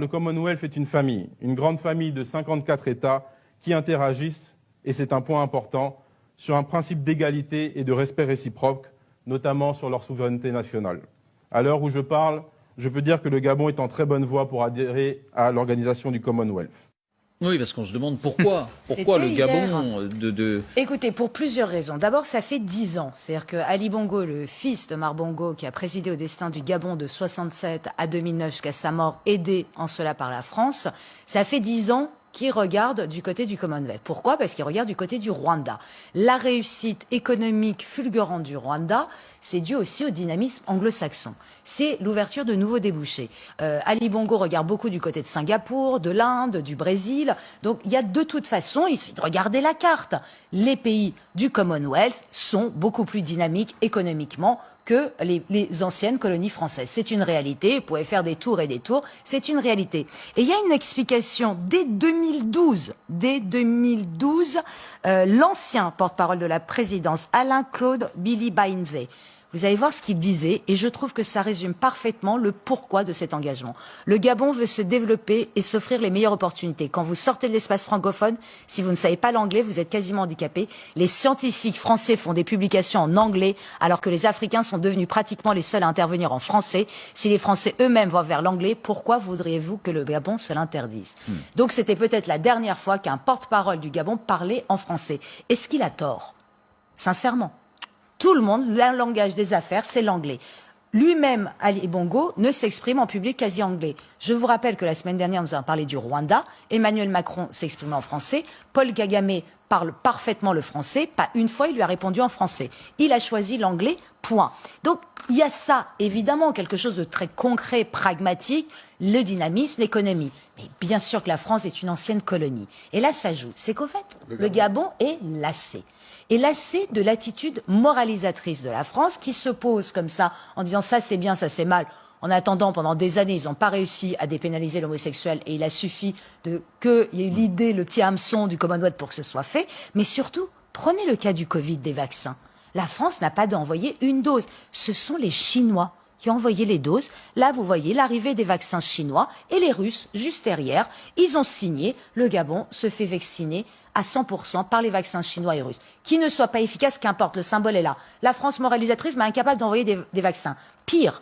Le Commonwealth est une grande famille de 54 États qui interagissent, et c'est un point important, sur un principe d'égalité et de respect réciproque, notamment sur leur souveraineté nationale. À l'heure où je parle, je peux dire que le Gabon est en très bonne voie pour adhérer à l'organisation du Commonwealth. Oui, parce qu'on se demande pourquoi. Pourquoi le Gabon Écoutez, pour plusieurs raisons. D'abord, ça fait 10 ans. C'est-à-dire que Ali Bongo, le fils de Omar Bongo, qui a présidé au destin du Gabon de 67 à 2009 jusqu'à sa mort, aidé en cela par la France, ça fait 10 ans qu'il regarde du côté du Commonwealth. Pourquoi? Parce qu'il regarde du côté du Rwanda. La réussite économique fulgurante du Rwanda, c'est dû aussi au dynamisme anglo-saxon. C'est l'ouverture de nouveaux débouchés. Ali Bongo regarde beaucoup du côté de Singapour, de l'Inde, du Brésil. Donc il y a de toute façon, il suffit de regarder la carte. Les pays du Commonwealth sont beaucoup plus dynamiques économiquement que les anciennes colonies françaises. C'est une réalité, vous pouvez faire des tours et des tours, c'est une réalité. Et il y a une explication, dès 2012, l'ancien porte-parole de la présidence, Alain-Claude Bilibainze, vous allez voir ce qu'il disait, et je trouve que ça résume parfaitement le pourquoi de cet engagement. Le Gabon veut se développer et s'offrir les meilleures opportunités. Quand vous sortez de l'espace francophone, si vous ne savez pas l'anglais, vous êtes quasiment handicapé. Les scientifiques français font des publications en anglais, alors que les Africains sont devenus pratiquement les seuls à intervenir en français. Si les Français eux-mêmes vont vers l'anglais, pourquoi voudriez-vous que le Gabon se l'interdise? Donc c'était peut-être la dernière fois qu'un porte-parole du Gabon parlait en français. Est-ce qu'il a tort? Sincèrement. Tout le monde, le langage des affaires, c'est l'anglais. Lui-même, Ali Bongo, ne s'exprime en public quasi anglais. Je vous rappelle que la semaine dernière, nous avons parlé du Rwanda. Emmanuel Macron s'exprime en français. Paul Kagame parle parfaitement le français. Pas une fois, il lui a répondu en français. Il a choisi l'anglais, point. Donc, il y a ça, évidemment, quelque chose de très concret, pragmatique, le dynamisme, l'économie. Mais bien sûr que la France est une ancienne colonie. Et là, ça joue. C'est qu'au fait, le Gabon est lassé. Et lassé de l'attitude moralisatrice de la France qui se pose comme ça en disant ça c'est bien, ça c'est mal. En attendant, pendant des années, ils n'ont pas réussi à dépénaliser l'homosexuel et il a suffi qu'il y ait eu l'idée, le petit hameçon du Commonwealth pour que ce soit fait. Mais surtout, prenez le cas du Covid, des vaccins. La France n'a pas d'envoyer une dose. Ce sont les Chinois qui ont envoyé les doses. Là, vous voyez l'arrivée des vaccins chinois et les Russes, juste derrière, ils ont signé. Le Gabon se fait vacciner à 100% par les vaccins chinois et russes. Qu'ils ne soient pas efficaces, qu'importe, le symbole est là. La France moralisatrice, mais incapable d'envoyer des vaccins. Pire,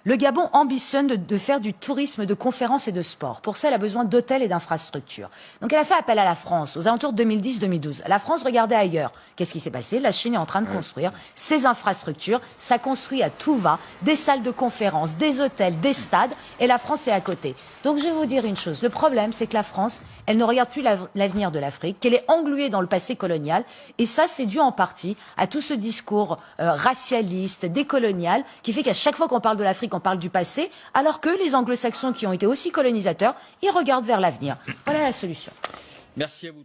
le Gabon ambitionne de faire du tourisme de conférences et de sport. Pour ça, elle a besoin d'hôtels et d'infrastructures. Donc elle a fait appel à la France, aux alentours de 2010-2012. La France regardait ailleurs. Qu'est-ce qui s'est passé? La Chine est en train de construire ses infrastructures. Ça construit à tout va, des salles de conférences, des hôtels, des stades, et la France est à côté. Donc je vais vous dire une chose. Le problème, c'est que la France, elle ne regarde plus l'avenir de l'Afrique, qu'elle est engluée dans le passé colonial. Et ça, c'est dû en partie à tout ce discours racialiste, décolonial, qui fait qu'à chaque fois qu'on parle de l'Afrique, on parle du passé, alors que les anglo-saxons qui ont été aussi colonisateurs, ils regardent vers l'avenir. Voilà la solution. Merci à vous.